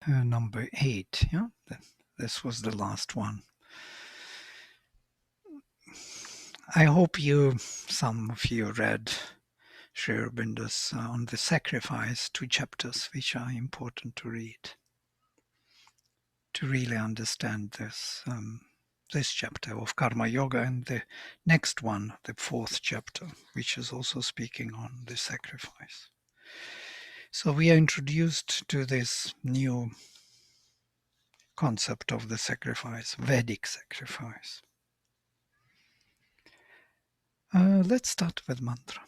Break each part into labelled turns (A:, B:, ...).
A: number 8. Yeah, this was the last one. I hope some of you read Sri Aurobindo's on the sacrifice, 2 chapters which are important to read to really understand this chapter of Karma Yoga, and the next one, the 4th chapter, which is also speaking on the sacrifice. So we are introduced to this new concept of the sacrifice, Vedic sacrifice. Let's start with mantra.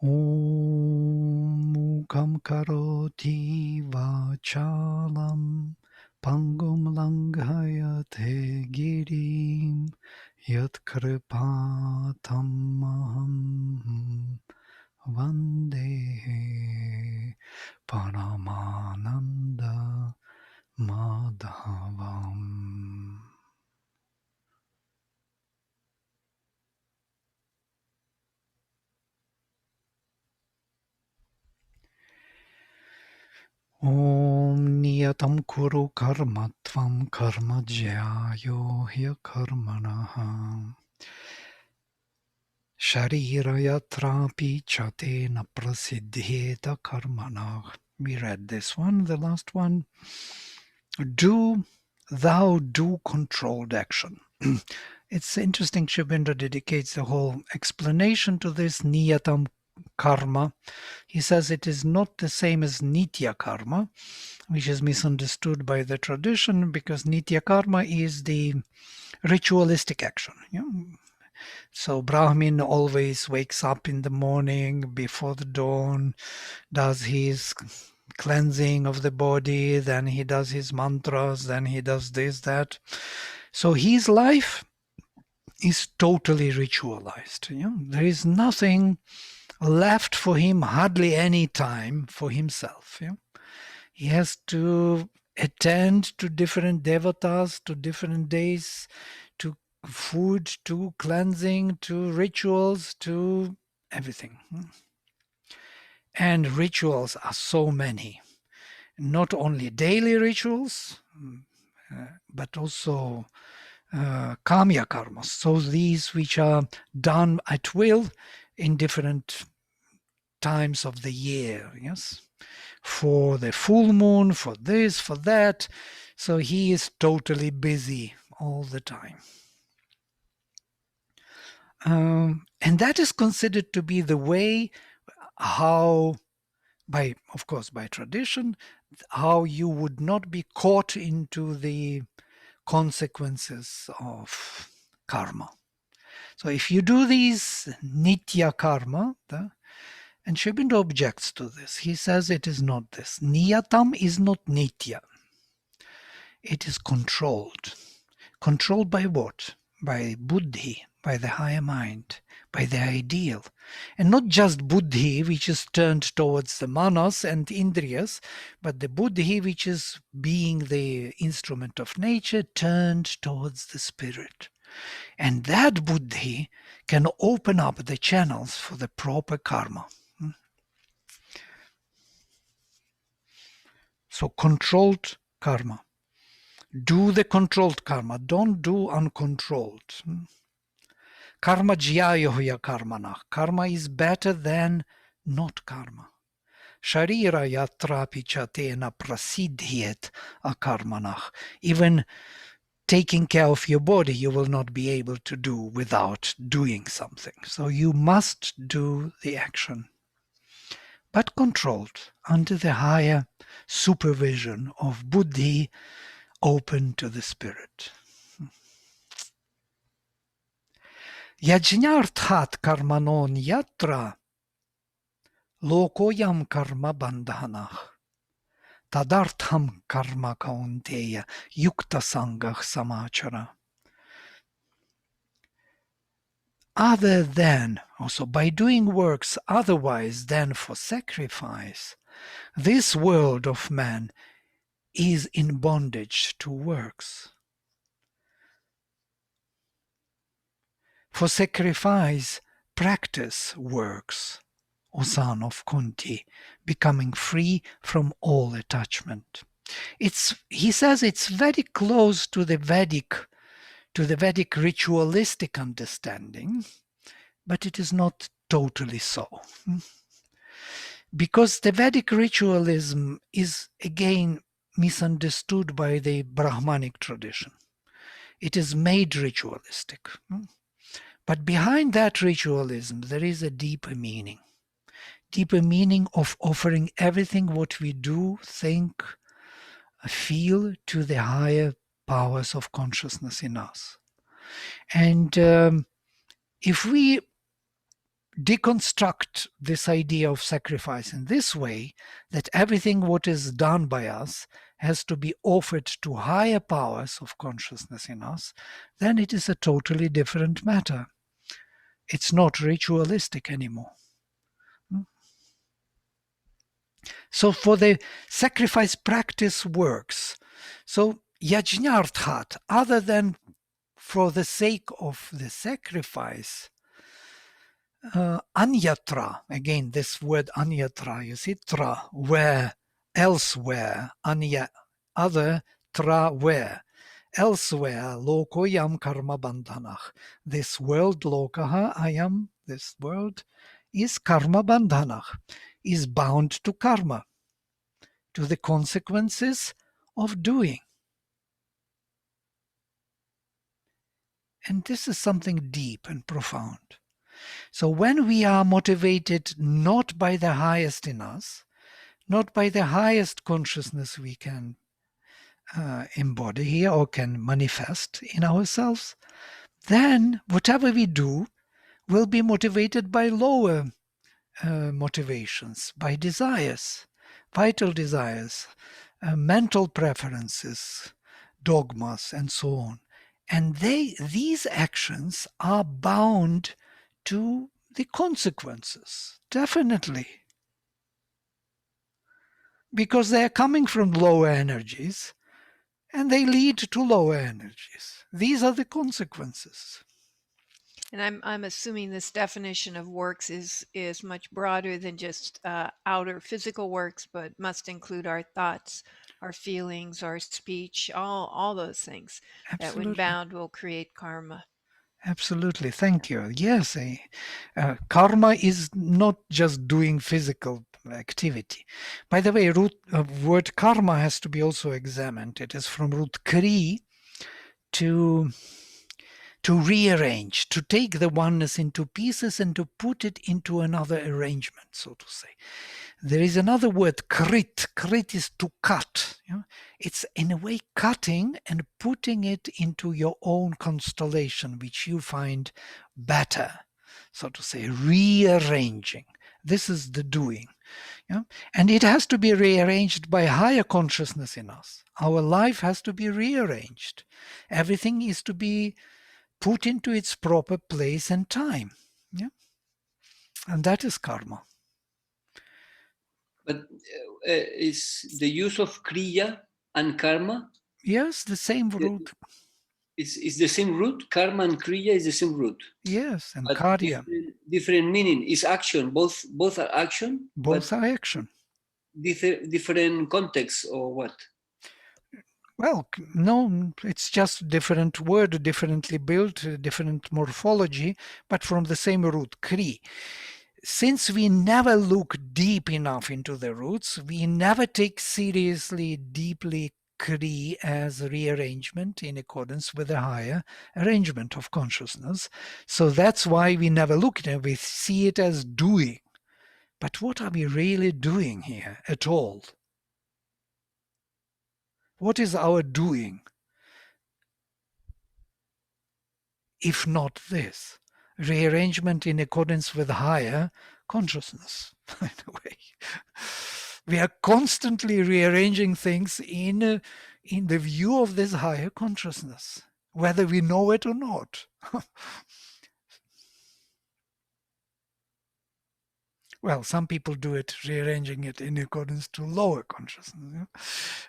A: Om Mukam Karoti Vachalam Pangum Langhayate Girim Yat Kripatam Maham Vande Paramananda Madhavam. Om Niyatam Kuru Karma Tvam Karma Jyayo Hya Karmanaha Sharira Yatrapi Chatena Prasiddheta Karmanah. We read this one, the last one. Thou do controlled action. It's interesting, Sri Aurobindo dedicates the whole explanation to this Niyatam karma. He says it is not the same as Nitya karma, which is misunderstood by the tradition, because Nitya karma is the ritualistic action. So Brahmin always wakes up in the morning before the dawn, does his cleansing of the body, then he does his mantras, then he does this, that. So his life is totally ritualized. There is nothing left for him, hardly any time for himself. He has to attend to different devatas, to different days, to food, to cleansing, to rituals, to everything. And rituals are so many. Not only daily rituals, but also kamya karmas. So these which are done at will in different times of the year, yes, for the full moon, for this, for that. So he is totally busy all the time. And that is considered to be the way how, of course, by tradition, how you would not be caught into the consequences of karma. So if you do these nitya karma, and Sri Aurobindo objects to this. He says it is not this. Niyatam is not nitya. It is controlled. Controlled by what? By buddhi, by the higher mind, by the ideal. And not just buddhi, which is turned towards the manas and indriyas, but the buddhi, which is being the instrument of nature, turned towards the spirit. And that buddhi can open up the channels for the proper karma. So controlled karma. Do the controlled karma. Don't do uncontrolled. Karma jyayohya karmanah. Karma is better than not karma. Sharira yatrapi chatena prasidhyet akarmanah. Even taking care of your body, you will not be able to do without doing something. So you must do the action, but controlled under the higher supervision of buddhi, open to the spirit. Yajñarthat karmanon yatra lokoyam karma bandhanah tadartham karma kaunteya yukta sangah samachara. Other than, also by doing works otherwise than for sacrifice, this world of man is in bondage to works. For sacrifice, practice works O son of Kunti, becoming free from all attachment. He says it's very close to the Vedic ritualistic understanding, but it is not totally so. Because the Vedic ritualism is again misunderstood by the Brahmanic tradition. It is made ritualistic. But behind that ritualism, there is a deeper meaning of offering everything what we do, think, feel to the higher powers of consciousness in us. And if we deconstruct this idea of sacrifice in this way, that everything what is done by us has to be offered to higher powers of consciousness in us, then it is a totally different matter. It's not ritualistic anymore. So for the sacrifice practice works. So yajñarthat, other than for the sake of the sacrifice, anyatra, again this word anyatra, you see, tra, where, elsewhere, anya, other, tra, where, elsewhere, lokoyam karma bandhanach. This world, lokaha, ayam, this world, is karma bandhanach, is bound to karma, to the consequences of doing. And this is something deep and profound. So when we are motivated not by the highest in us, not by the highest consciousness we can embody here or can manifest in ourselves, then whatever we do will be motivated by lower motivations, by desires, vital desires, mental preferences, dogmas, and so on. And these actions are bound to the consequences, definitely. Because they are coming from lower energies and they lead to lower energies. These are the consequences.
B: And I'm assuming this definition of works is much broader than just outer physical works, but must include our thoughts, our feelings, our speech, all those things that when
A: Absolutely.
B: bound will create karma.
A: Absolutely. Thank you. Yes, karma is not just doing physical activity. By the way, root word karma has to be also examined. It is from root kri, to rearrange, to take the oneness into pieces and to put it into another arrangement, so to say. There is another word, krit. Krit is to cut. It's in a way cutting and putting it into your own constellation, which you find better, so to say, rearranging. This is the doing. And it has to be rearranged by higher consciousness in us. Our life has to be rearranged. Everything is to be put into its proper place and time. And that is karma.
C: But is the use of kriya and karma?
A: Yes, the same root.
C: Is the same root. Karma and kriya is the same root.
A: Yes, and
C: but
A: karya.
C: different meaning. Is action. Both are action.
A: Both are action.
C: Different context or what?
A: Well, no, it's just different word, differently built, different morphology, but from the same root, kri. Since we never look deep enough into the roots, we never take seriously, deeply kri as rearrangement in accordance with the higher arrangement of consciousness. So that's why we never look at it. We see it as doing. But what are we really doing here at all? What is our doing? If not this, rearrangement in accordance with higher consciousness, in a way. We are constantly rearranging things in the view of this higher consciousness, whether we know it or not. Well, some people do it, rearranging it in accordance to lower consciousness.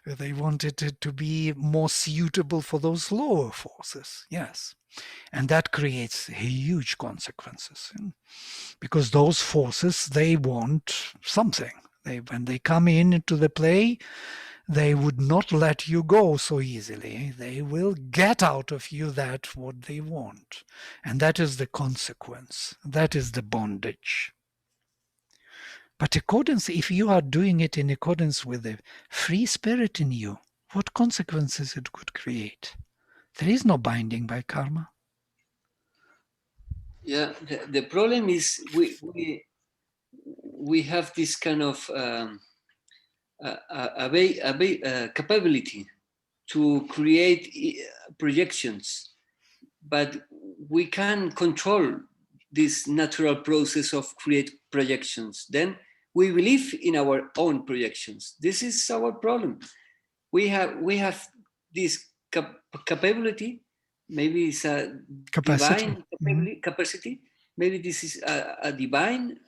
A: They want it to be more suitable for those lower forces. Yes. And that creates huge consequences, because those forces, they want something. When they come into the play, they would not let you go so easily. They will get out of you that what they want. And that is the consequence. That is the bondage. But if you are doing it in accordance with the free spirit in you, what consequences it could create? There is no binding by karma.
C: Yeah, the problem is we have this kind of capability to create projections, but we can control this natural process of create projections. Then we believe in our own projections. This is our problem. We have this capability. Maybe it's a
A: Capacity.
C: divine capacity. Maybe this is a divine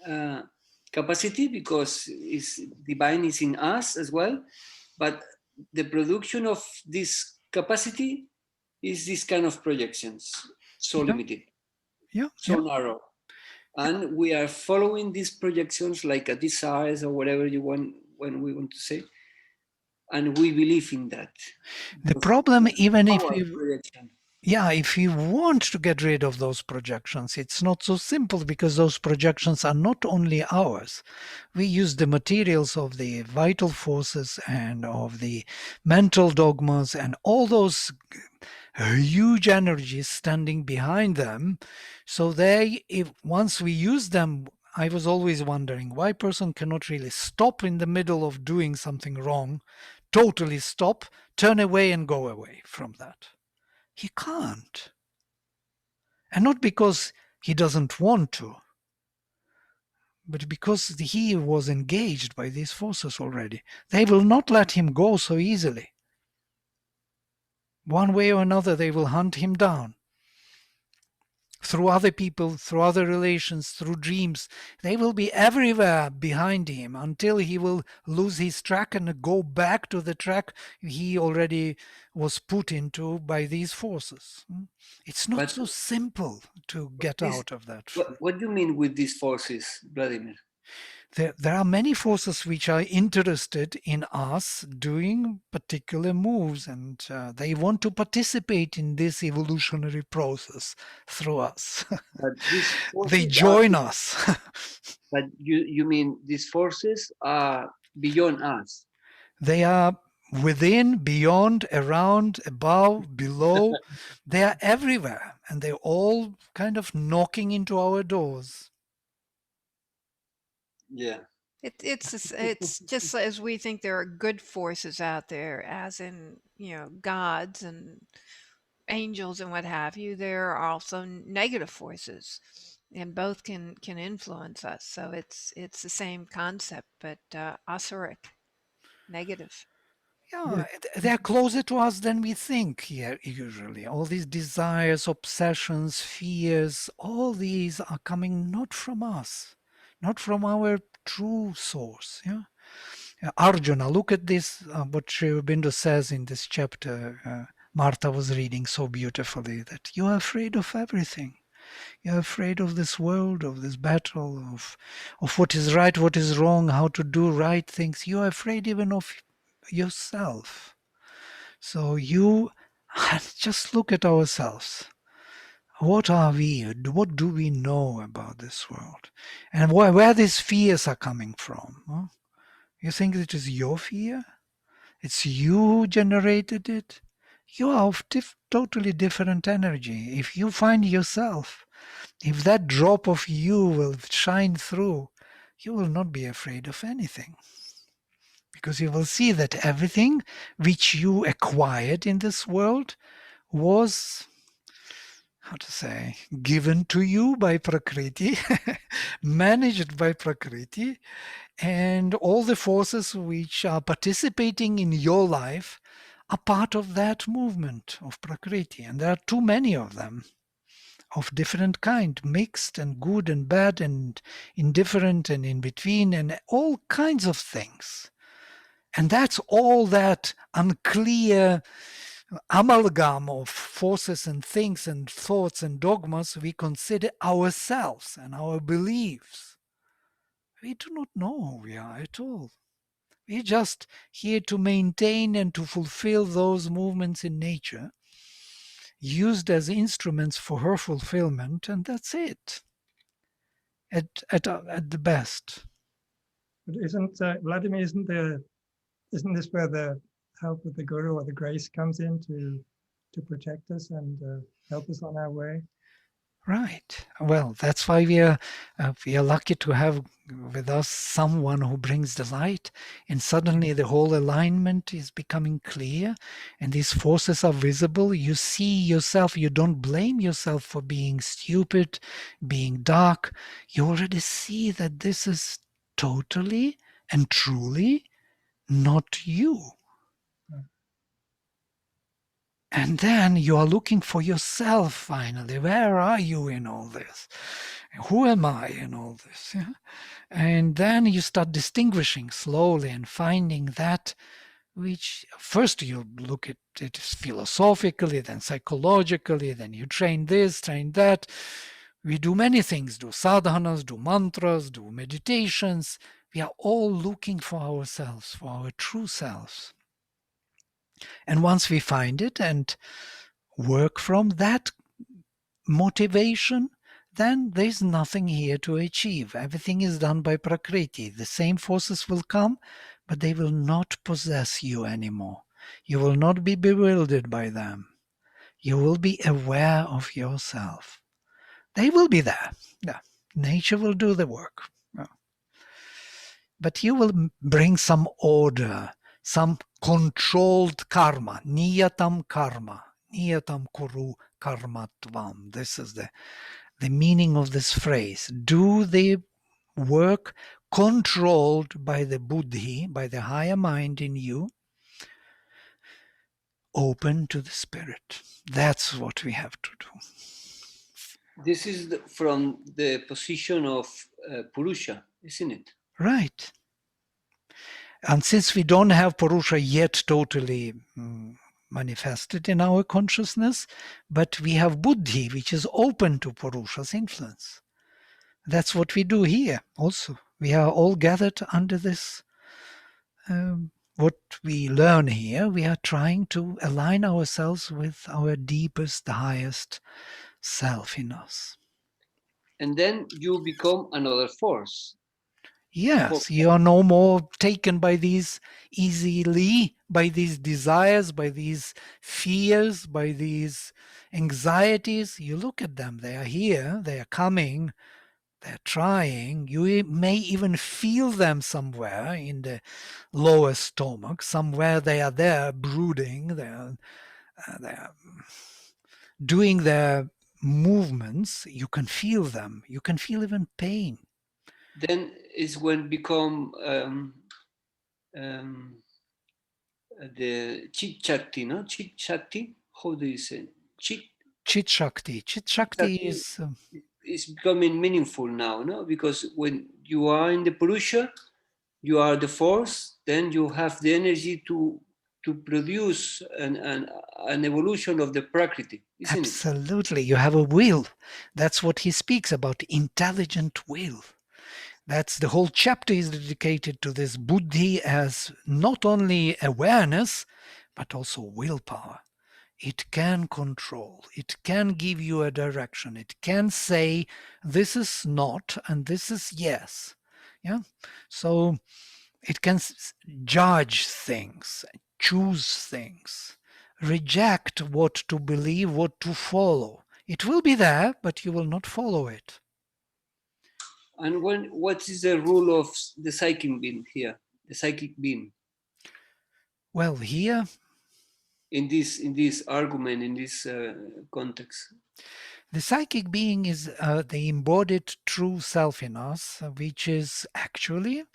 C: capacity, because divine is in us as well. But the production of this capacity is this kind of projections, so
A: Yeah,
C: limited,
A: yeah,
C: so
A: yeah.
C: narrow. And we are following these projections like a desires or whatever you want, when we want to say, and we believe in that.
A: The problem, even if
C: Our
A: you
C: projection.
A: if you want to get rid of those projections, it's not so simple, because those projections are not only ours. We use the materials of the vital forces and of the mental dogmas and all those huge energies standing behind them. So once we use them, I was always wondering why a person cannot really stop in the middle of doing something wrong, totally stop, turn away and go away from that. He can't. And not because he doesn't want to, but because he was engaged by these forces already. They will not let him go so easily. One way or another, they will hunt him down. Through other people, through other relations, through dreams. They will be everywhere behind him until he will lose his track and go back to the track he already was put into by these forces. It's not
C: But
A: so simple to get out of that.
C: what do you mean with these forces, Vladimir?
A: There are many forces which are interested in us doing particular moves, and they want to participate in this evolutionary process through us.
C: But these
A: They
C: forces are,
A: join us.
C: but you mean these forces are beyond us?
A: They are within, beyond, around, above, below. They are everywhere, and they're all kind of knocking into our doors.
C: Yeah.
B: It's just as we think there are good forces out there, as in, gods and angels and what have you. There are also negative forces, and both can influence us. So it's the same concept, but asuric, negative.
A: Yeah, they're closer to us than we think here, usually. All these desires, obsessions, fears, all these are coming not from us, not from our true source. Yeah. Arjuna, look at this, what Sri Aurobindo says in this chapter. Martha was reading so beautifully, that you are afraid of everything. You're afraid of this world, of this battle, of what is right, what is wrong, how to do right things. You're afraid even of yourself. So you just look at ourselves. What are we? What do we know about this world? And where these fears are coming from? Huh? You think it is your fear? It's you who generated it? You are of totally different energy. If you find yourself, if that drop of you will shine through, you will not be afraid of anything. Because you will see that everything which you acquired in this world was, how to say, given to you by Prakriti, managed by Prakriti, and all the forces which are participating in your life are part of that movement of Prakriti. And there are too many of them. of different kind, mixed and good and bad and indifferent and in between and all kinds of things. And that's all that unclear amalgam of forces and things and thoughts and dogmas we consider ourselves and our beliefs. We do not know who we are at all. We're just here to maintain and to fulfill those movements in nature, used as instruments for her fulfillment, and that's it. At the best.
D: But isn't Vladimir? Isn't this where the help of the Guru or the grace comes in to protect us and help us on our way?
A: Right. Well, that's why we are lucky to have with us someone who brings the light, and suddenly the whole alignment is becoming clear, and these forces are visible. You see yourself. You don't blame yourself for being stupid, being dark. You already see that this is totally and truly not you. And then you are looking for yourself finally. Where are you in all this? Who am I in all this? Yeah? And then you start distinguishing slowly and finding that which first you look at it philosophically, then psychologically, then you train this, train that. We do many things, do sadhanas, do mantras, do meditations. We are all looking for ourselves, for our true selves. And once we find it and work from that motivation, then there's nothing here to achieve. Everything is done by Prakriti. The same forces will come, but they will not possess you anymore. You will not be bewildered by them. You will be aware of yourself. They will be there. Yeah. Nature will do the work. Yeah. But you will bring some order, some controlled karma, niyatam karma, niyatam kuru karmatvam. This is the meaning of this phrase. Do the work controlled by the buddhi, by the higher mind in you, open to the spirit. That's what we have to do.
C: This is from the position of Purusha, isn't it?
A: Right. And since we don't have Purusha yet totally manifested in our consciousness, but we have Buddhi, which is open to Purusha's influence. That's what we do here also. We are all gathered under this, what we learn here. We are trying to align ourselves with our deepest, highest self in us.
C: And then you become another force.
A: Yes, you are no more taken by these easily, by these desires, by these fears, by these anxieties. You look at them, they are here, they are coming, they're trying. You may even feel them somewhere in the lower stomach, somewhere they are there brooding, they're doing their movements. You can feel them, you can feel even pain.
C: Then is when become the chit shakti, no? Chit shakti? How do you say?
A: Chit Shakti. Chit Shakti is...
C: it's becoming meaningful now, no? Because when you are in the Purusha, you are the force, then you have the energy to produce an evolution of the Prakriti, isn't
A: Absolutely. You have a will. That's what he speaks about, intelligent will. That's the whole chapter is dedicated to this buddhi as not only awareness, but also willpower. It can control. It can give you a direction. It can say, this is not and this is yes. Yeah. So it can judge things, choose things, reject what to believe, what to follow. It will be there, but you will not follow it.
C: And what is the role of the psychic being here? The psychic being.
A: Well, here
C: in this argument, in this context,
A: the psychic being is the embodied true self in us, which is actually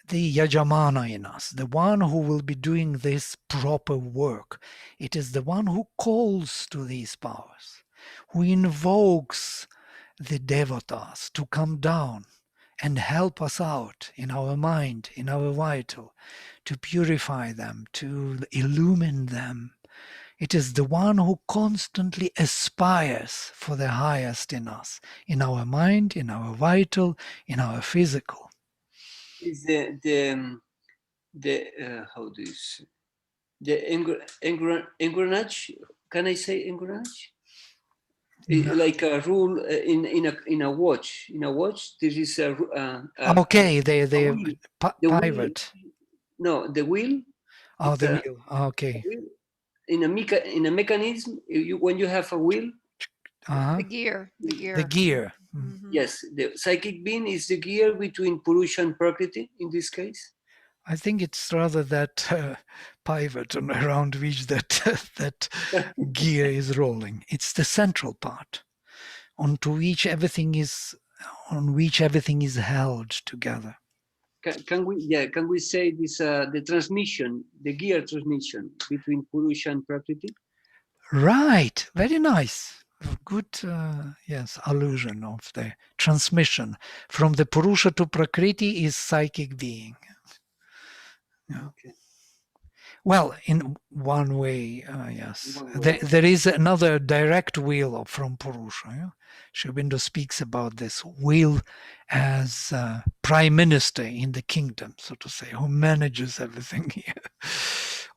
A: the yajamana in us, the one who will be doing this proper work. It is the one who calls to these powers. who invokes the devatas to come down and help us out in our mind, in our vital, to purify them, to illumine them. It is the one who constantly aspires for the highest in us, in our mind, in our vital, in our physical.
C: Is the how do you say, the engrenage? Can I say engrenage?
A: No.
C: Like a rule in a watch. In a watch, there is
A: Okay,
C: a
A: the
C: wheel. The wheel.
A: pivot.
C: No, the wheel.
A: Oh,
C: It's
A: the
C: a
A: wheel. Okay.
C: wheel. In a mechanism. When you have a wheel,
A: Uh-huh.
B: The gear. The gear.
A: The gear.
B: Mhm.
C: yes, the psychic being is the gear between Purusha and Prakriti in this case.
A: I think it's rather that pivot around which that that gear is rolling. It's the central part on which everything is held together.
C: Can we say this the transmission, the gear transmission between Purusha and Prakriti?
A: Right. Very nice. Good, yes, allusion of the transmission from the Purusha to Prakriti is psychic being. Yeah.
C: Okay.
A: Well, in one way, yes.
C: One way.
A: There is another direct will from Purusha. Yeah? Sri Aurobindo speaks about this will as prime minister in the kingdom, so to say, who manages everything here.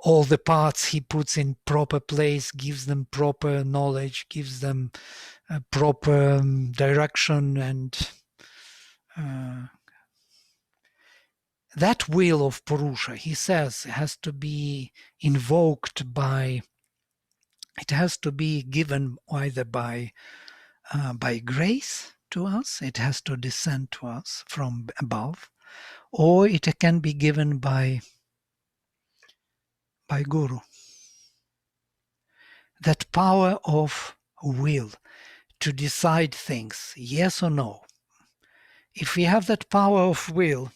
A: All the parts he puts in proper place, gives them proper knowledge, gives them proper direction, and that will of Purusha, he says, has to be invoked by, it has to be given either by grace to us, it has to descend to us from above, or it can be given by Guru. That power of will to decide things, yes or no. If we have that power of will,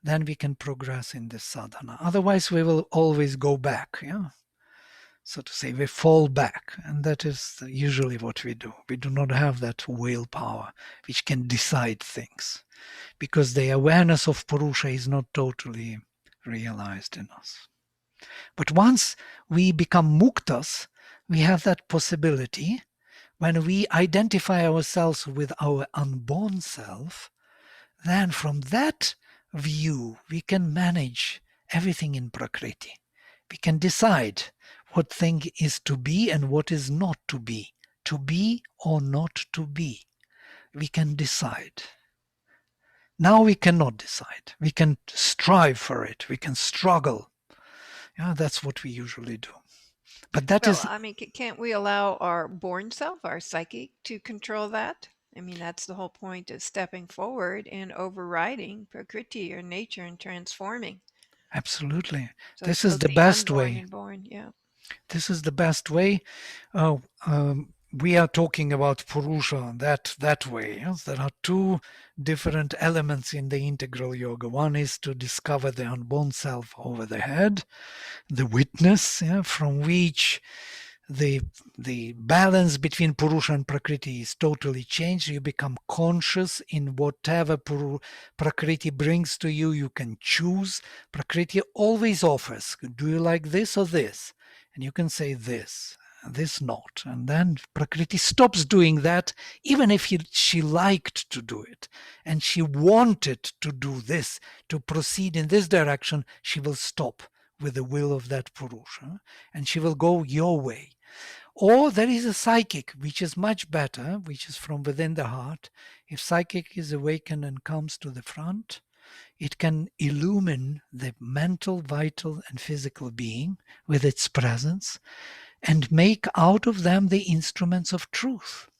A: then we can progress in this sadhana. Otherwise, we will always go back. Yeah, so to say, we fall back, and that is usually what we do. We do not have that willpower which can decide things, because the awareness of Purusha is not totally realized in us. But once we become muktas, we have that possibility. When we identify ourselves with our unborn self, then from that view, we can manage everything in Prakriti. We can decide what thing is to be and what is not to be or not to be. We can decide. Now we cannot decide. We can strive for it. We can struggle. Yeah, that's what we usually do. But that
B: Well,
A: is
B: I mean, can't we allow our born self, our psychic, to control that? I mean, that's the whole point of stepping forward and overriding Prakriti or nature and transforming.
A: absolutely.
B: So
A: This
B: it's
A: is
B: both
A: the
B: the
A: best
B: unborn
A: way.
B: and born. Yeah.
A: This is the best way. We are talking about Purusha that way. Yes? There are two different elements in the integral yoga. One is to discover the unborn self over the head, the witness, yeah, from which the balance between Purusha and Prakriti is totally changed. You become conscious in whatever Prakriti brings to you. You can choose. Prakriti always offers, do you like this or this? And you can say this not. And then Prakriti stops doing that, even if she liked to do it. And she wanted to do this, to proceed in this direction, she will stop with the will of that Purusha. And she will go your way. Or there is a psychic, which is much better, which is from within the heart. If psychic is awakened and comes to the front, it can illumine the mental, vital, and physical being with its presence and make out of them the instruments of truth,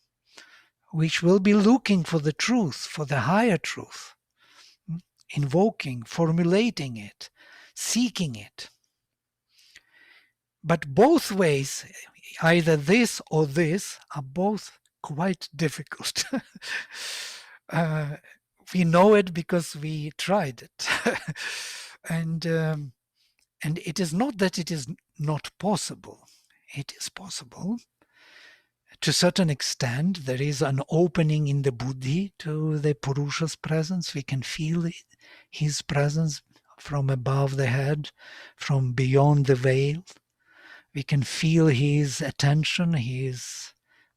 A: which will be looking for the truth, for the higher truth, invoking, formulating it, seeking it. But both ways, either this or this, are both quite difficult. We know it because we tried it. and it is not that it is not possible. It is possible. To a certain extent, there is an opening in the buddhi to the Purusha's presence. We can feel his presence from above the head, from beyond the veil. We can feel his attention, his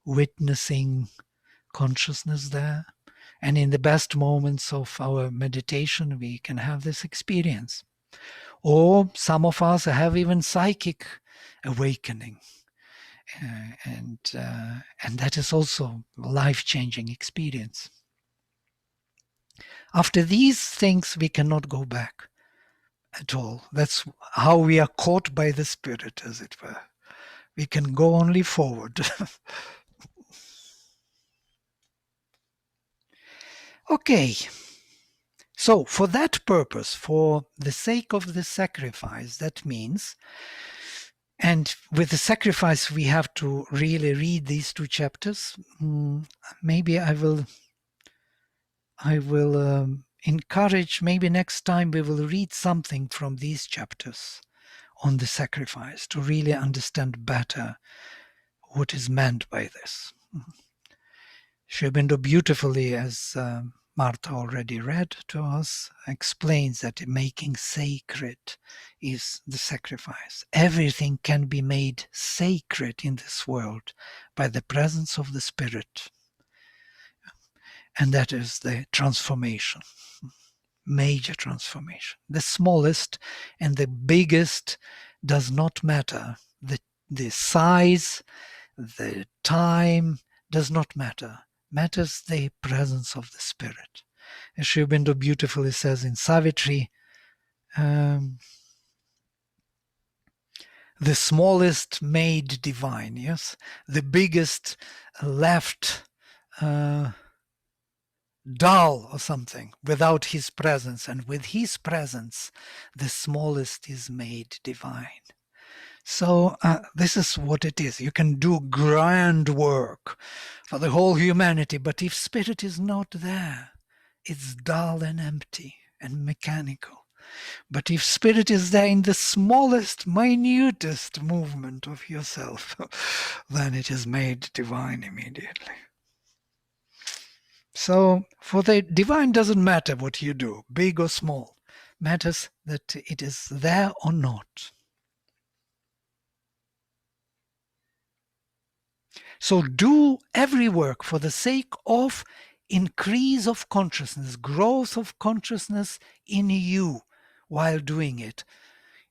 A: witnessing consciousness there. And in the best moments of our meditation, we can have this experience. Or some of us have even psychic awakening. And that is also a life-changing experience. After these things, we cannot go back at all. That's how we are caught by the Spirit, as it were. We can go only forward. Okay. So for that purpose, for the sake of the sacrifice, that means, and with the sacrifice we have to really read these two chapters. Maybe I will encourage, maybe next time we will read something from these chapters on the sacrifice to really understand better what is meant by this. Sri Aurobindo beautifully, as Martha already read to us, explains that making sacred is the sacrifice. Everything can be made sacred in this world by the presence of the Spirit. And that is the transformation, major transformation. The smallest and the biggest does not matter. The size, the time does not matter. Matters the presence of the Spirit. As Sri Aurobindo beautifully says in Savitri, the smallest made divine, yes? The biggest left dull or something without his presence, and with his presence the smallest is made divine. So this is what it is. You can do grand work for the whole humanity, but if Spirit is not there, it's dull and empty and mechanical. But if Spirit is there in the smallest, minutest movement of yourself, then it is made divine immediately. So for the divine doesn't matter what you do, big or small. Matters that it is there or not. So do every work for the sake of increase of consciousness, growth of consciousness in you while doing it.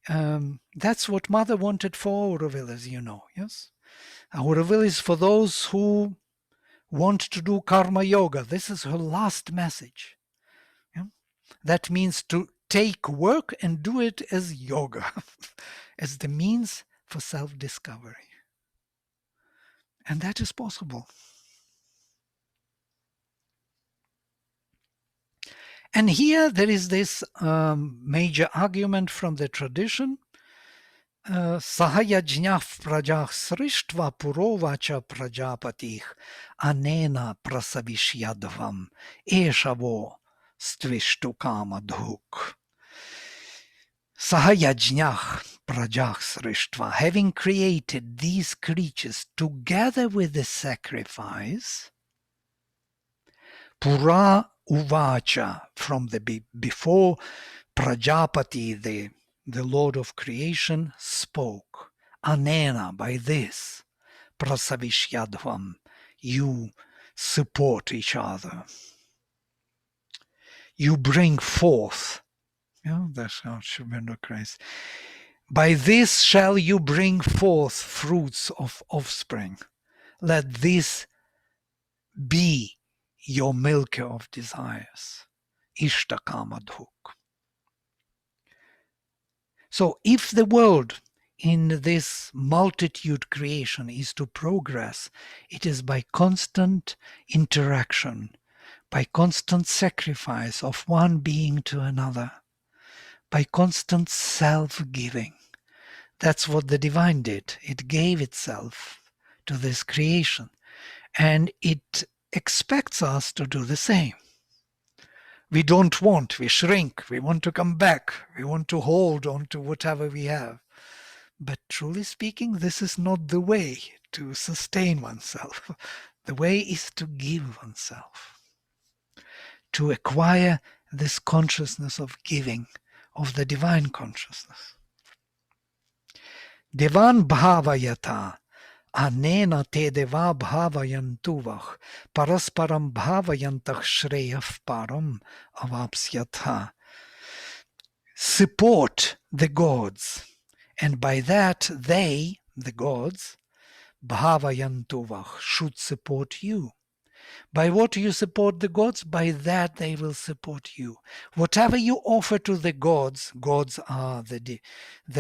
A: That's what Mother wanted for Auroville, as you know, yes? Auroville is for those who want to do karma yoga. This is her last message. Yeah? That means to take work and do it as yoga, as the means for self-discovery. And that is possible. And here there is this major argument from the tradition. Sahayajñah prajah srishtva purovacha prajapatih anena prasavishyadvam eshavo stvishtu kamadhuk. Sahayajñah prajah srishtva, having created these creatures together with the sacrifice, Pura Uvacha, from the before, Prajapati, the Lord of creation, spoke. Anena, by this, Prasavishyadvam, you support each other. You bring forth. Yeah, that's how Sri Aurobindo cries. By this shall you bring forth fruits of offspring. Let this be your milker of desires, Ishtakamadhuk. So if the world in this multitude creation is to progress, it is by constant interaction, by constant sacrifice of one being to another, by constant self-giving. That's what the divine did. It gave itself to this creation, and it expects us to do the same. We don't want, we shrink, we want to come back, we want to hold on to whatever we have. But truly speaking, this is not the way to sustain oneself. The way is to give oneself, to acquire this consciousness of giving, of the divine consciousness. Devan bhavayata, anena te deva bhavayantuvah, parasparam bhavayantah shreyaf param avapsyatha. Support the gods, and by that they, the gods, bhavayantuvah, should support you. By what you support the gods, by that they will support you. Whatever you offer to the gods, gods are the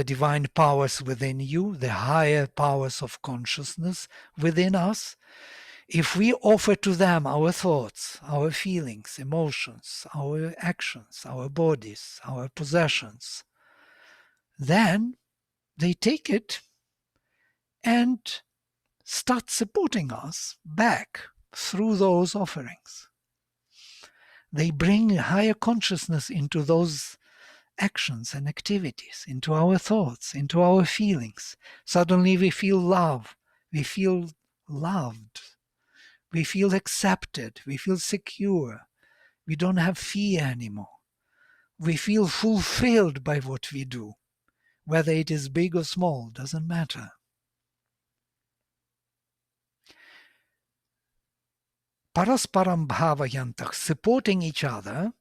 A: divine powers within you, the higher powers of consciousness within us. If we offer to them our thoughts, our feelings, emotions, our actions, our bodies, our possessions, then they take it and start supporting us back through those offerings. They bring higher consciousness into those actions and activities, into our thoughts, into our feelings. Suddenly we feel love, we feel loved, we feel accepted, we feel secure, we don't have fear anymore. We feel fulfilled by what we do, whether it is big or small, doesn't matter. Parasparam bhavayantah, supporting each other,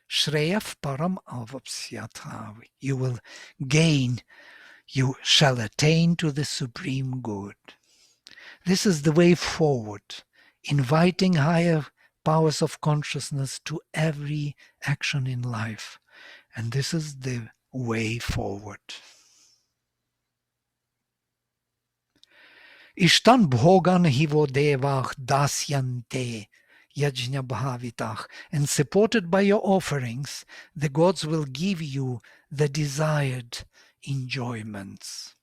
A: Shreyav param avapsyatha. You will gain, you shall attain to the supreme good. This is the way forward, inviting higher powers of consciousness to every action in life. And this is the way forward. Ishtan bhogan hivo devach dasyante yajna bhavitach. And supported by your offerings, the gods will give you the desired enjoyments.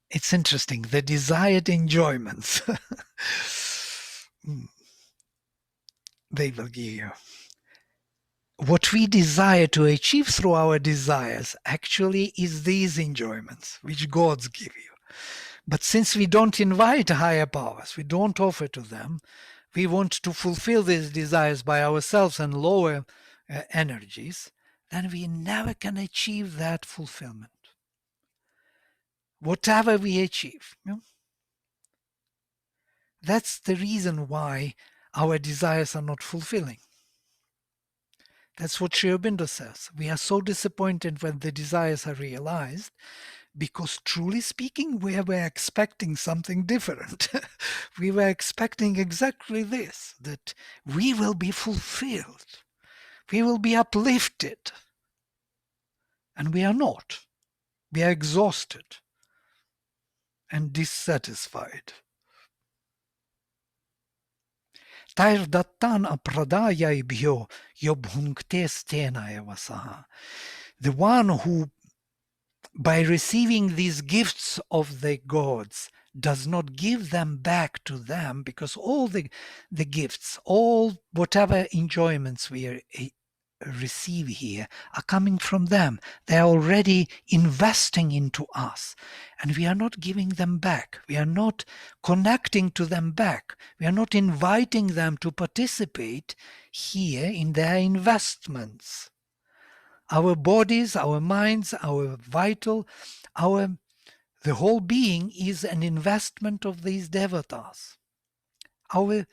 A: It's interesting, the desired enjoyments. They will give you. What we desire to achieve through our desires actually is these enjoyments which gods give you. But since we don't invite higher powers, we don't offer to them, we want to fulfill these desires by ourselves and lower energies, then we never can achieve that fulfillment. Whatever we achieve. You know? That's the reason why our desires are not fulfilling. That's what Sri Aurobindo says. We are so disappointed when the desires are realized because, truly speaking, we were expecting something different. We were expecting exactly this, that we will be fulfilled. We will be uplifted. And we are not. We are exhausted and dissatisfied. Tair dattan apradaya ibhyo yobhunkte stenaya vasaha. The one who, by receiving these gifts of the gods, does not give them back to them, because all the gifts, all whatever enjoyments we receive here are coming from them. They are already investing into us, and we are not giving them back. We are not connecting to them back. We are not inviting them to participate here in their investments. Our bodies, our minds, our vital, the whole being is an investment of these devatas. Our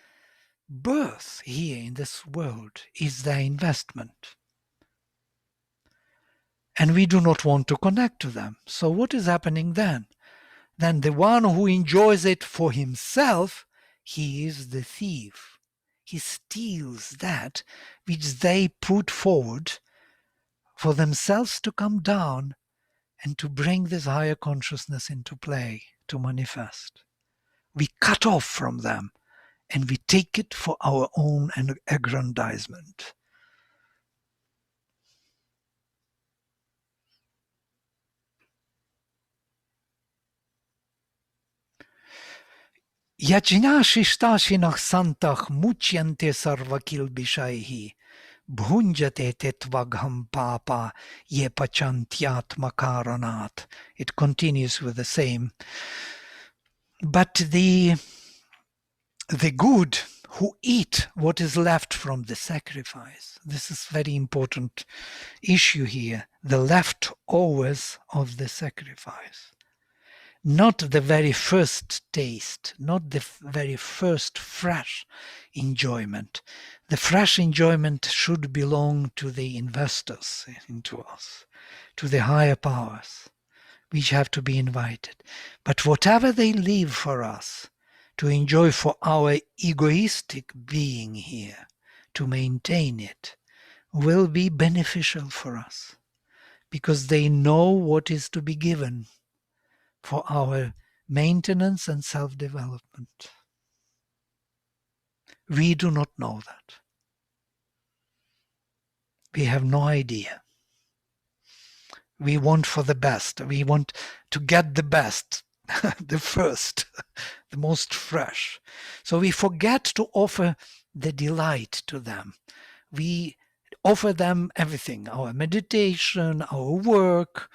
A: birth here in this world is their investment. And we do not want to connect to them. So what is happening then? Then the one who enjoys it for himself, he is the thief. He steals that which they put forward for themselves to come down and to bring this higher consciousness into play, to manifest. We cut off from them and we take it for our own aggrandizement. Yajna shishtashinach santach muchyante sarvakil bishaihi Bhunjate tetvagham papa ye pachantyatma karanat. It continues with the same. But the good who eat what is left from the sacrifice, this is very important issue here, the leftovers of the sacrifice. Not the very first taste, not the very first fresh enjoyment. The fresh enjoyment should belong to the investors into us, to the higher powers, which have to be invited. But whatever they leave for us to enjoy for our egoistic being here, to maintain it, will be beneficial for us, because they know what is to be given for our maintenance and self-development. We do not know that. We have no idea. We want for the best. We want to get the best, the first, the most fresh. So we forget to offer the delight to them. We offer them everything, our meditation, our work,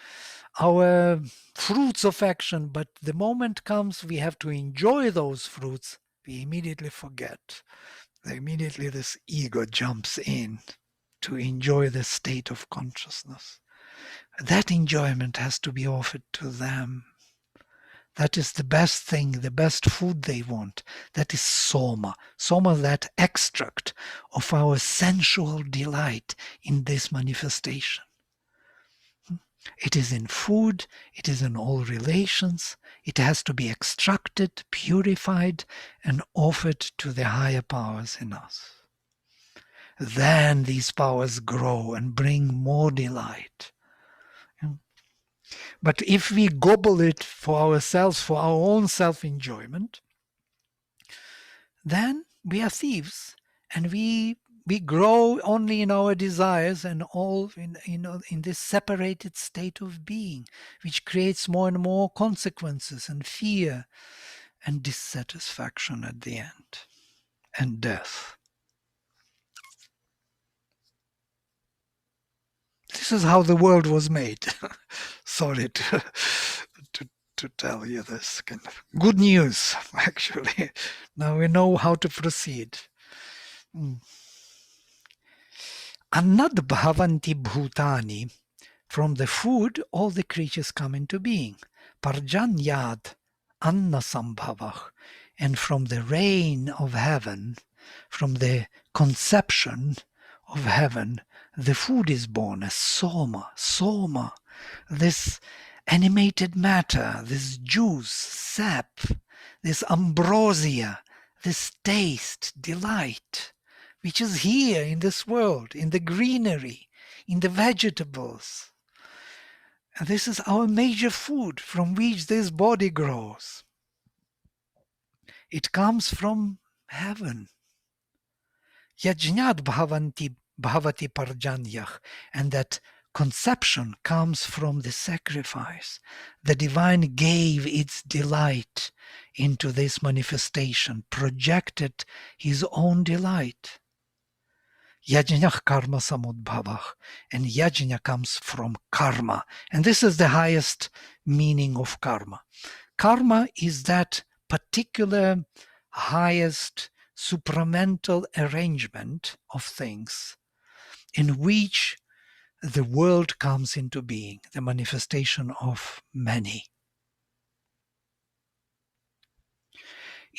A: our fruits of action, but the moment comes we have to enjoy those fruits, we immediately forget. Immediately this ego jumps in to enjoy the state of consciousness. That enjoyment has to be offered to them. That is the best thing, the best food they want. That is soma. Soma, that extract of our sensual delight in this manifestation. It is in food, it is in all relations. It has to be extracted, purified, and offered to the higher powers in us. Then these powers grow and bring more delight. But if we gobble it for ourselves, for our own self-enjoyment, then we are thieves, and we grow only in our desires and all in this separated state of being, which creates more and more consequences and fear and dissatisfaction at the end, and death. This is how the world was made. Sorry to tell you this kind of good news, actually. Now we know how to proceed. Annad bhavanti bhutani. From the food, all the creatures come into being. Parjanyad anna sambhavah. And from the rain of heaven, from the conception of heaven, the food is born as soma, this animated matter, this juice, sap, this ambrosia, this taste, delight, which is here in this world, in the greenery, in the vegetables. And this is our major food from which this body grows. It comes from heaven. Yajñat bhavati parjanyah, and that conception comes from the sacrifice. The divine gave its delight into this manifestation, projected his own delight. Yajñah karma samudbhavah, and yajna comes from karma, and this is the highest meaning of karma. Karma is that particular highest supramental arrangement of things in which the world comes into being, the manifestation of many.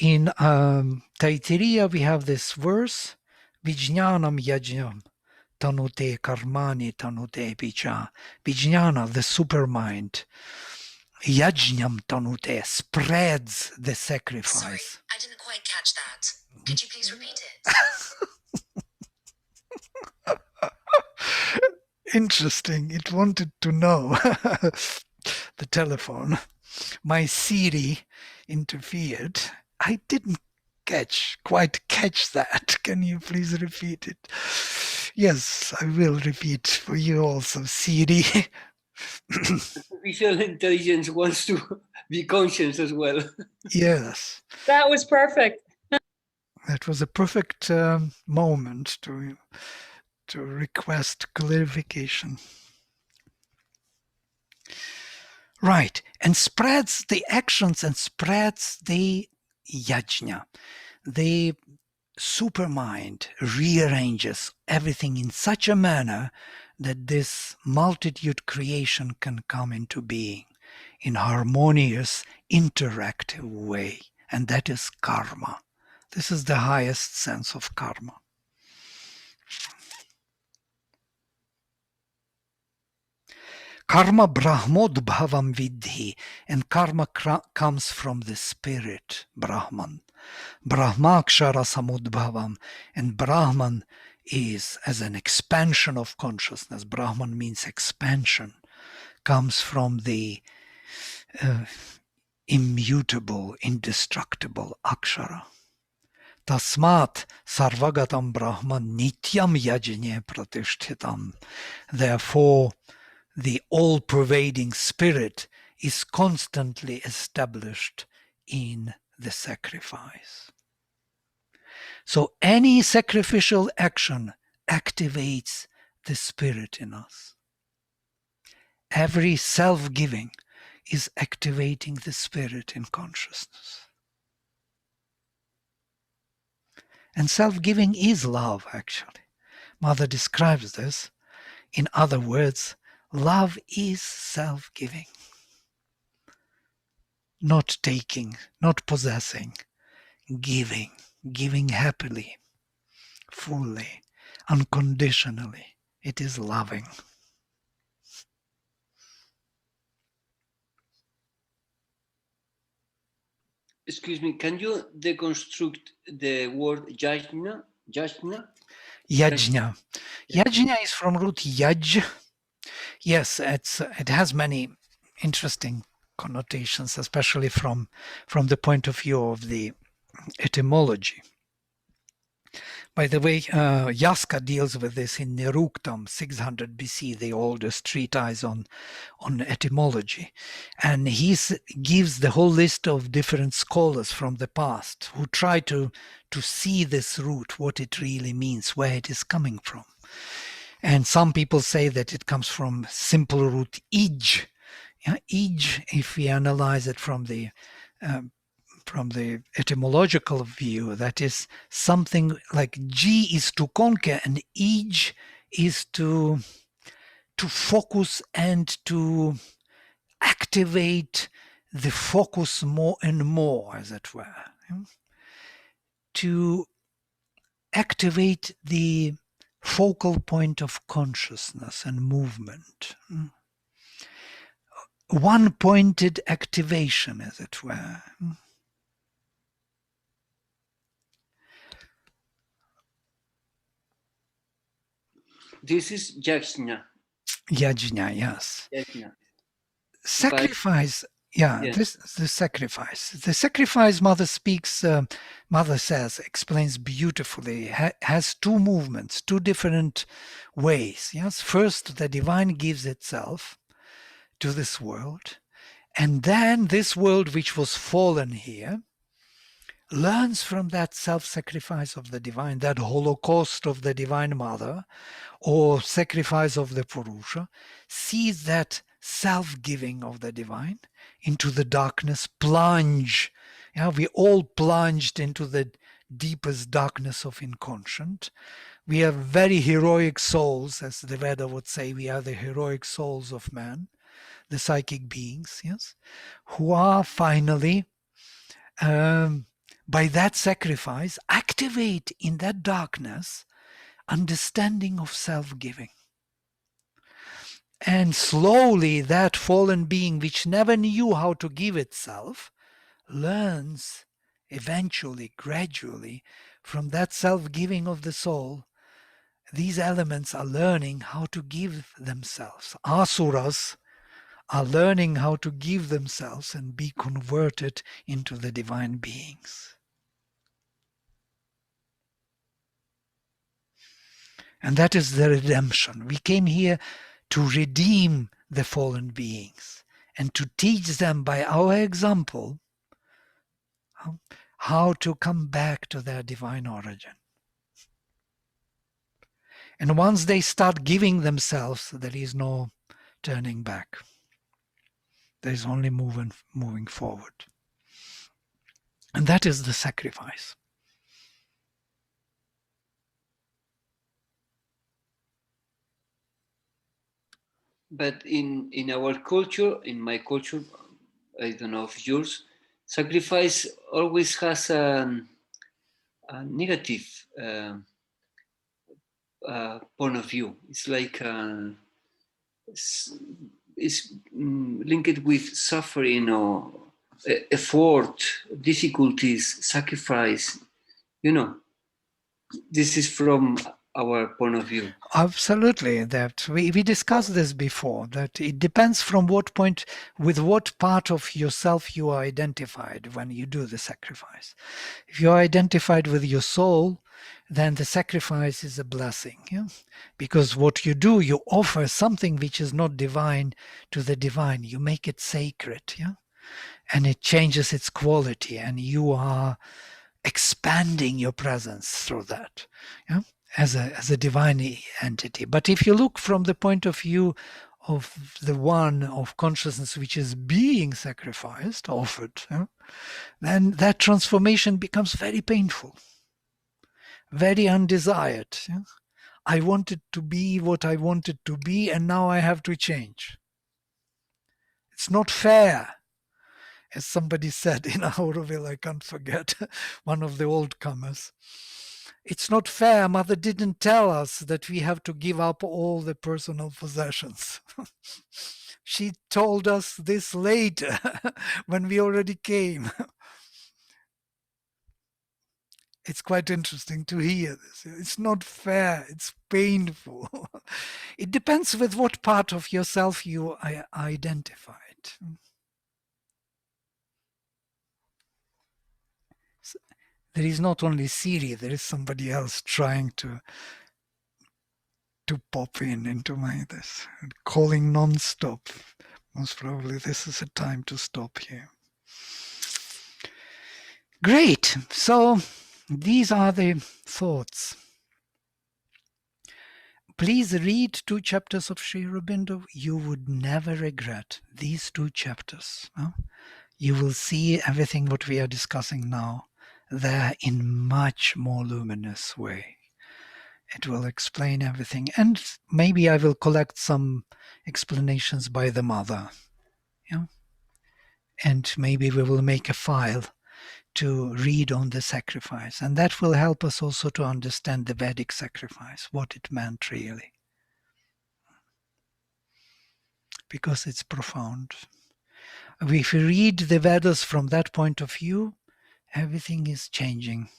A: In Taittiriya we have this verse, Vijñanam yajñam tanute karmani tanute picha. Vijñana, the supermind, yajñam tanute, spreads the sacrifice.
E: Sorry, I didn't quite catch that. Could you please repeat it?
A: Interesting. It wanted to know. The telephone. My Siri interfered. I didn't quite catch that. Can you please repeat it? Yes, I will repeat for you also, Siri.
C: Artificial intelligence wants to be conscious as well.
A: Yes.
F: That was perfect.
A: That was a perfect moment to request clarification. Right, and spreads the actions and spreads the yajna. The supermind rearranges everything in such a manner that this multitude creation can come into being in harmonious, interactive way. And that is karma. This is the highest sense of karma. Karma brahmodbhavam vidhi, and karma comes from the spirit, Brahman. Brahmakshara samudbhavam, and Brahman is as an expansion of consciousness. Brahman means expansion, comes from the immutable, indestructible Akshara. Tasmat sarvagatam Brahman nityam yajne pratishtitam. Therefore, the all-pervading spirit is constantly established in the sacrifice. So any sacrificial action activates the spirit in us. Every self-giving is activating the spirit in consciousness. And self-giving is love, actually. Mother describes this. In other words, love is self-giving. Not taking, not possessing, giving happily, fully, unconditionally. It is loving.
C: Excuse me, can you deconstruct the word yajna? Yajna?
A: Yajna. Yajna is from root yaj. Yes, it has many interesting connotations, especially from the point of view of the etymology. By the way, Yaska deals with this in Niruktam, 600 BC, the oldest treatise on etymology. And he gives the whole list of different scholars from the past who try to see this root, what it really means, where it is coming from. And some people say that it comes from simple root ij. Yeah, ij, if we analyze it from the etymological view, that is something like ji is to conquer and ij is to focus and to activate the focus more and more, as it were. To activate the focal point of consciousness and movement. One-pointed activation, as it were.
C: This is yajna.
A: Yajna, yes.
C: Yajna.
A: Sacrifice, this the sacrifice. The sacrifice, Mother speaks, Mother says, explains beautifully, has two movements, two different ways. Yes, first the divine gives itself to this world, and then this world which was fallen here learns from that self-sacrifice of the divine, that holocaust of the divine mother, or sacrifice of the Purusha, sees that self-giving of the divine into the darkness, plunge. We all plunged into the deepest darkness of inconscient. We are very heroic souls, as the Veda would say, we are the heroic souls of man, the psychic beings, yes, who are finally by that sacrifice, activate in that darkness understanding of self-giving. And slowly that fallen being, which never knew how to give itself, learns eventually, gradually, from that self-giving of the soul, these elements are learning how to give themselves. Asuras are learning how to give themselves and be converted into the divine beings. And that is the redemption. We came here to redeem the fallen beings and to teach them by our example how to come back to their divine origin. And once they start giving themselves, there is no turning back. There is only moving forward. And that is the sacrifice.
C: But in our culture, in my culture, I don't know if yours, sacrifice always has a negative point of view. It's like it's linked with suffering or effort, difficulties, sacrifice. You know, this is from our point of view.
A: Absolutely. That we discussed this before, that it depends from what point, with what part of yourself you are identified when you do the sacrifice. If you are identified with your soul, then the sacrifice is a blessing. Yeah? Because what you do, you offer something which is not divine to the divine. You make it sacred. Yeah? And it changes its quality, and you are expanding your presence through that. Yeah? As a divine entity. But if you look from the point of view of the one of consciousness which is being sacrificed, offered, then that transformation becomes very painful, very undesired. I wanted to be what I wanted to be, and now I have to change. It's not fair. As somebody said in Auroville, I can't forget, one of the old comers. It's not fair. Mother didn't tell us that we have to give up all the personal possessions. She told us this later when we already came. It's quite interesting to hear this. It's not fair. It's painful. It depends with what part of yourself you identified. There is not only Siri, there is somebody else trying to pop into my this, calling non-stop. Most probably this is a time to stop here. Great. So these are the thoughts. Please read 2 chapters of Sri Aurobindo. You would never regret these 2 chapters. You will see everything what we are discussing now there in much more luminous way. It will explain everything. And maybe I will collect some explanations by the mother. Yeah? And maybe we will make a file to read on the sacrifice. And that will help us also to understand the Vedic sacrifice, what it meant really. Because it's profound. If we read the Vedas from that point of view, everything is changing.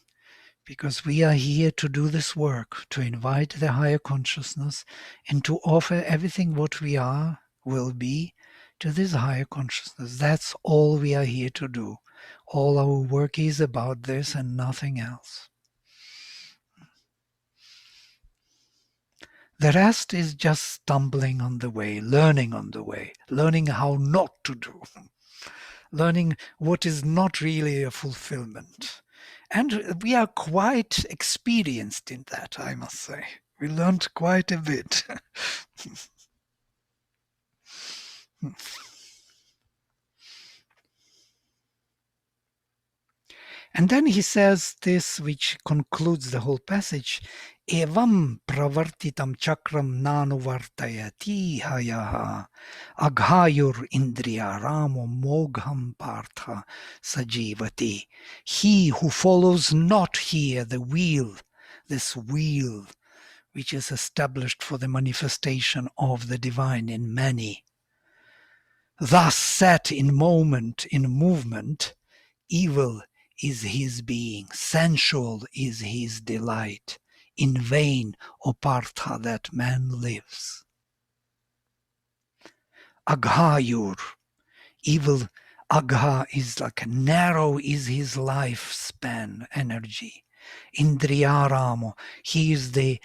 A: Because we are here to do this work, to invite the higher consciousness and to offer everything what we are, will be, to this higher consciousness. That's all we are here to do. All our work is about this and nothing else. The rest is just stumbling on the way, learning on the way, learning how not to do, learning what is not really a fulfillment. And we are quite experienced in that, I must say. We learned quite a bit. And then he says this, which concludes the whole passage, Evam pravartitam chakram nanuvartayati hayaha aghayur indriya ramo mogham partha sajivati. He who follows not here the wheel, this wheel which is established for the manifestation of the divine in many, thus set in movement, evil is his being, sensual is his delight. In vain, O Partha, that man lives. Aghayur, evil, agha is like narrow is his lifespan, energy. Indriyaramo, he is the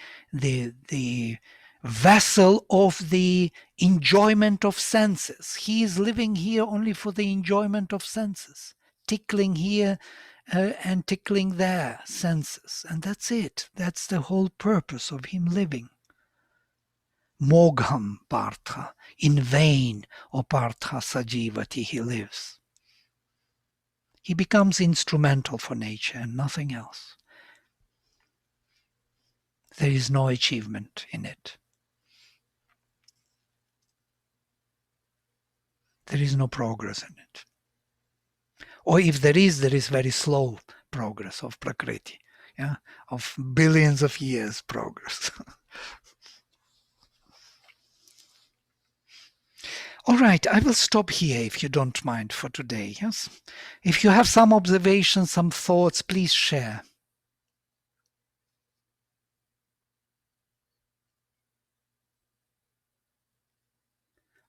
A: vessel of the enjoyment of senses. He is living here only for the enjoyment of senses. Tickling here and tickling there, senses. And that's it. That's the whole purpose of him living. Mogham Partha. In vain, O Partha Sajivati, he lives. He becomes instrumental for nature and nothing else. There is no achievement in it. There is no progress in it. Or if there is very slow progress of Prakriti, yeah, of billions of years progress. All right, I will stop here if you don't mind for today, yes? If you have some observations, some thoughts, please share.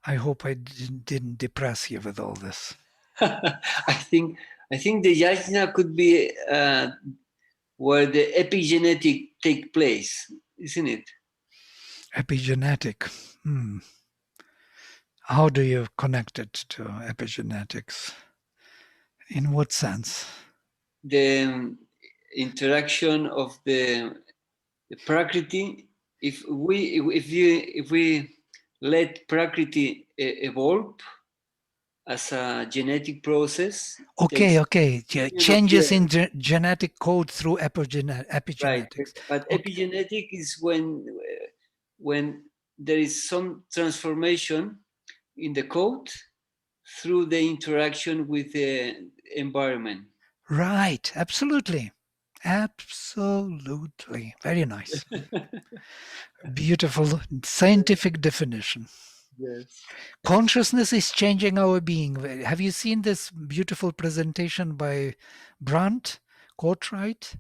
A: I hope I didn't depress you with all this.
C: I think the yajna could be where the epigenetic take place, isn't it?
A: Epigenetic. How do you connect it to epigenetics? In what sense?
C: The interaction of the Prakriti. If we let Prakriti evolve as a genetic process.
A: Okay. Changes
C: Yeah.
A: in genetic code through epigenetics.
C: Right, but
A: Okay.
C: epigenetic is when there is some transformation in the code through the interaction with the environment.
A: Right, absolutely. Very nice. Beautiful scientific definition.
C: Yes.
A: Consciousness is changing our being. Have you seen this beautiful presentation by Brandt, Cartwright?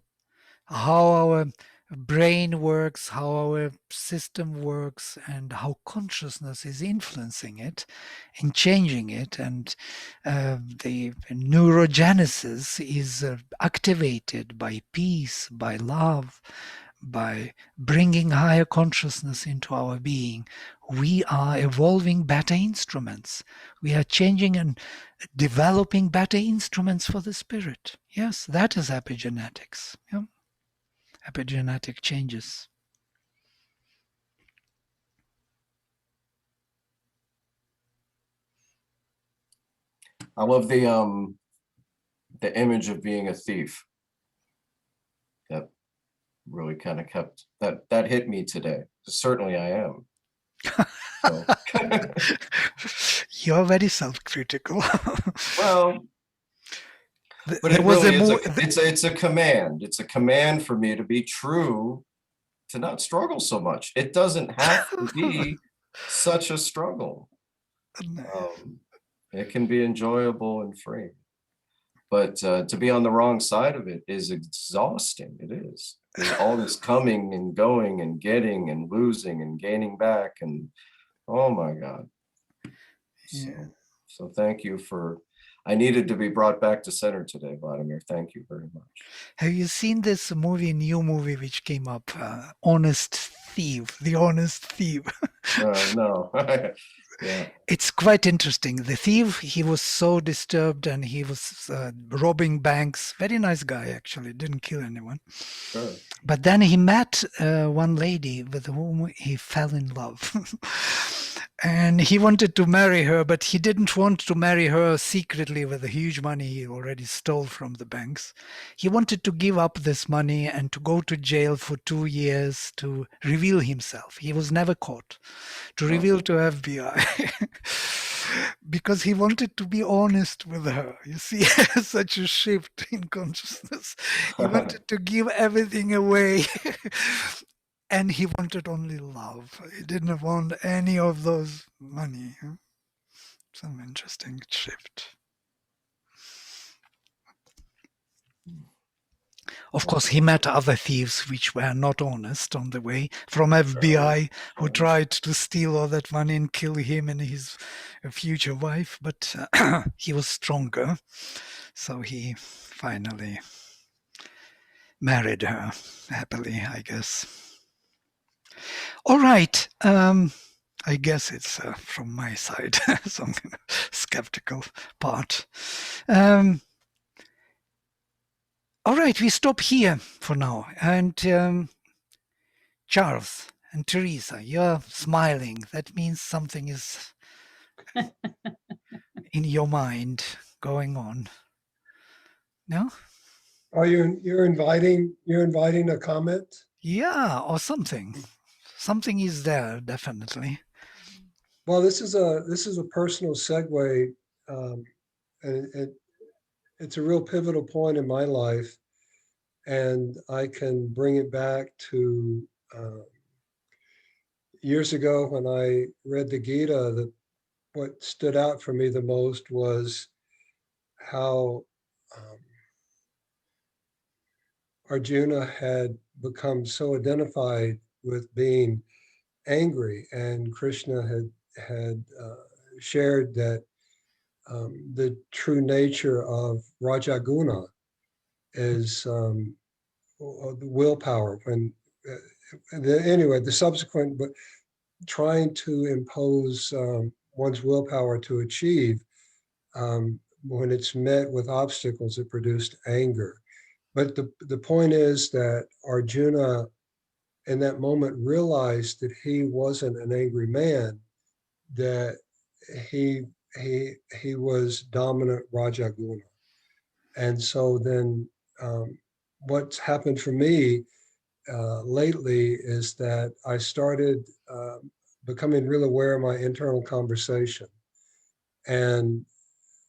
A: How our brain works, how our system works, and how consciousness is influencing it and changing it. And the neurogenesis is activated by peace, by love, by bringing higher consciousness into our being. We are evolving better instruments. We are changing and developing better instruments for the spirit. Yes, that is epigenetics. Yeah? Epigenetic changes.
F: I love the image of being a thief. That really kind of kept that hit me today. Certainly I am. So.
A: You're very self-critical.
F: Well, but it really is it's a command. It's a command for me to be true, to not struggle so much. It doesn't have to be such a struggle. It can be enjoyable and free. But to be on the wrong side of it is exhausting. It is. There's all this coming and going and getting and losing and gaining back. And oh my God.
A: Yeah.
F: So thank you for, I needed to be brought back to center today, Vladimir. Thank you very much.
A: Have you seen this new movie which came up, Honest Thief, The Honest Thief?
F: No. Yeah.
A: It's quite interesting. The thief, he was so disturbed and he was robbing banks. Very nice guy, actually. Didn't kill anyone.
F: Sure.
A: But then he met one lady with whom he fell in love. And he wanted to marry her, but he didn't want to marry her secretly with the huge money he already stole from the banks. He wanted to give up this money and to go to jail for 2 years to reveal himself. He was never caught. To reveal to FBI. Because he wanted to be honest with her. You see, such a shift in consciousness. He wanted to give everything away. And he wanted only love. He didn't want any of those money. Some interesting shift. Of course, he met other thieves which were not honest on the way, from FBI, who tried to steal all that money and kill him and his future wife, but he was stronger. So he finally married her happily, I guess. All right. I guess it's from my side, some kind of skeptical part. All right, we stop here for now. And Charles, And Teresa, you're smiling. That means something is in your mind going on. No?
G: Are you're inviting a comment?
A: Yeah, or something. Something is there, definitely.
G: Well, this is a personal segue, and it's a real pivotal point in my life, and I can bring it back to years ago when I read the Gita. That what stood out for me the most was how Arjuna had become so identified with being angry, and Krishna had shared that the true nature of Rajaguna is the willpower. When anyway, the subsequent, but trying to impose one's willpower to achieve, when it's met with obstacles, it produced anger. But the point is that Arjuna, in that moment, realized that he wasn't an angry man, that he he was dominant Rajaguna. And so then what's happened for me lately is that I started becoming real aware of my internal conversation. And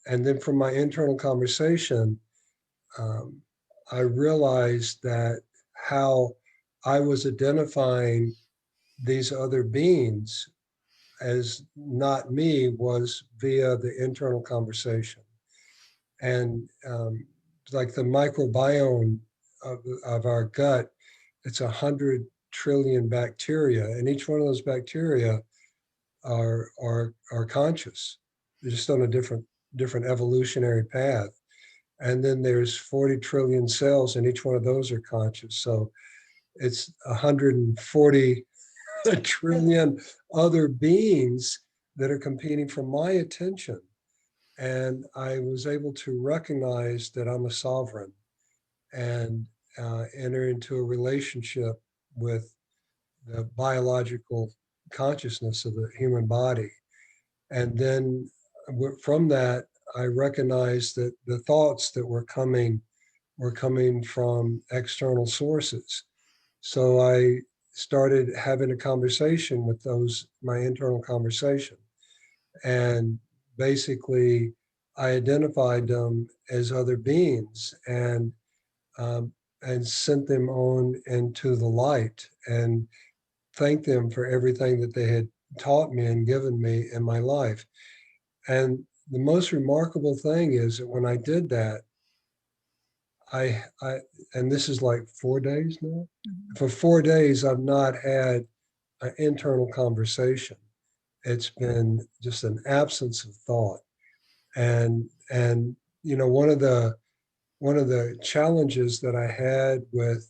G: then from my internal conversation, um, I realized that how I was identifying these other beings as not me was via the internal conversation. And like the microbiome of our gut, it's 100 trillion bacteria, and each one of those bacteria are conscious. They're just on a different evolutionary path. And then there's 40 trillion cells, and each one of those are conscious. So it's 140 trillion other beings that are competing for my attention. And I was able to recognize that I'm a sovereign and enter into a relationship with the biological consciousness of the human body. And then from that, I recognized that the thoughts that were coming from external sources. So I started having a conversation with my internal conversation. And basically, I identified them as other beings um, and sent them on into the light and thanked them for everything that they had taught me and given me in my life. And the most remarkable thing is that when I did that, I and this is like 4 days now. For 4 days, I've not had an internal conversation. It's been just an absence of thought. And one of the challenges that I had with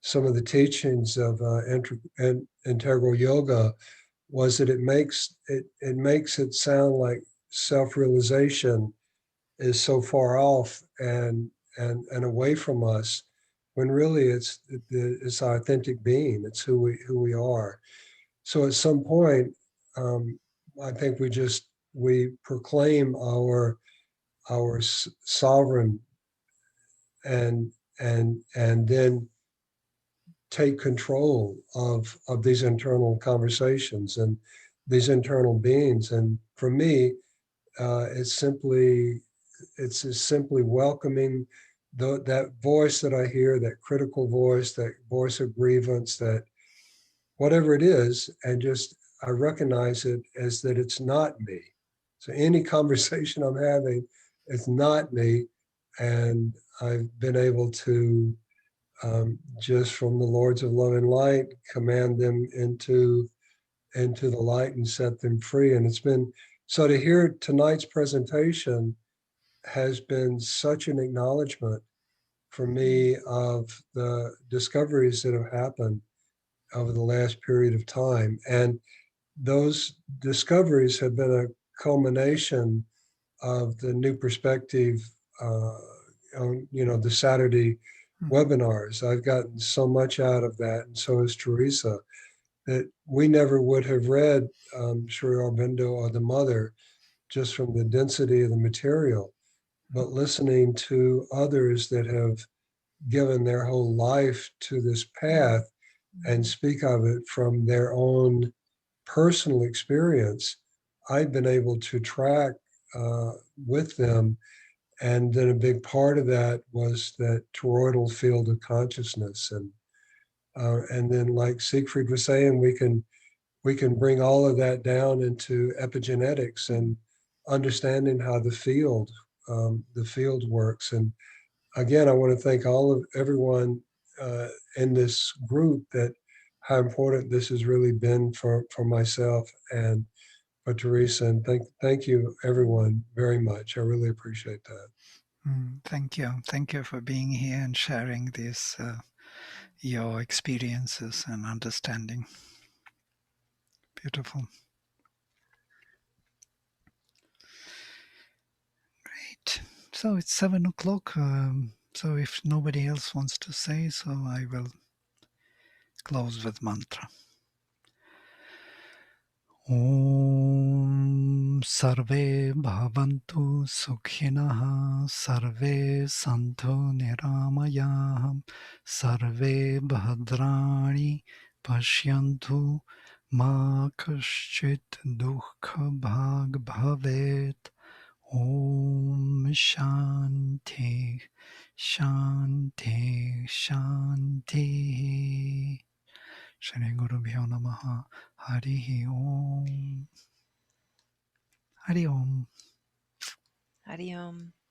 G: some of the teachings of integral yoga was that it makes it sound like self-realization is so far off and away from us, when really it's our authentic being. It's who we are. So at some point, I think we proclaim our sovereign and then take control of these internal conversations and these internal beings. And for me, it's just simply welcoming that voice that I hear, that critical voice, that voice of grievance, that whatever it is, and just I recognize it as that it's not me. So any conversation I'm having, it's not me. And I've been able to just from the Lords of Love and Light, command them into the light and set them free. And it's been so to hear tonight's presentation has been such an acknowledgement for me of the discoveries that have happened over the last period of time. And those discoveries have been a culmination of the new perspective on, the Saturday webinars. I've gotten so much out of that, and so has Teresa, that we never would have read Sri Aurobindo or the Mother just from the density of the material, but listening to others that have given their whole life to this path and speak of it from their own personal experience, I've been able to track with them. And then a big part of that was that toroidal field of consciousness. And then, like Siegfried was saying, we can bring all of that down into epigenetics and understanding how the field works. And again, I want to thank everyone in this group, that how important this has really been for myself and for Teresa. And thank you everyone very much. I really appreciate that.
A: Thank you. Thank you for being here and sharing this, your experiences and understanding. Beautiful. Great. So it's 7:00. So if nobody else wants to say, so I will close with mantra. Om Sarve Bhavantu Sukhinah Sarve Santu Niramayah Sarve Bhadrani Pashyantu Ma Kaschit Dukha Bhag Bhavet. Om Shanti Shanti Shanti. Shri Guru Bhyo Namaha. Hari Om. Hari Om.
B: Hari Om.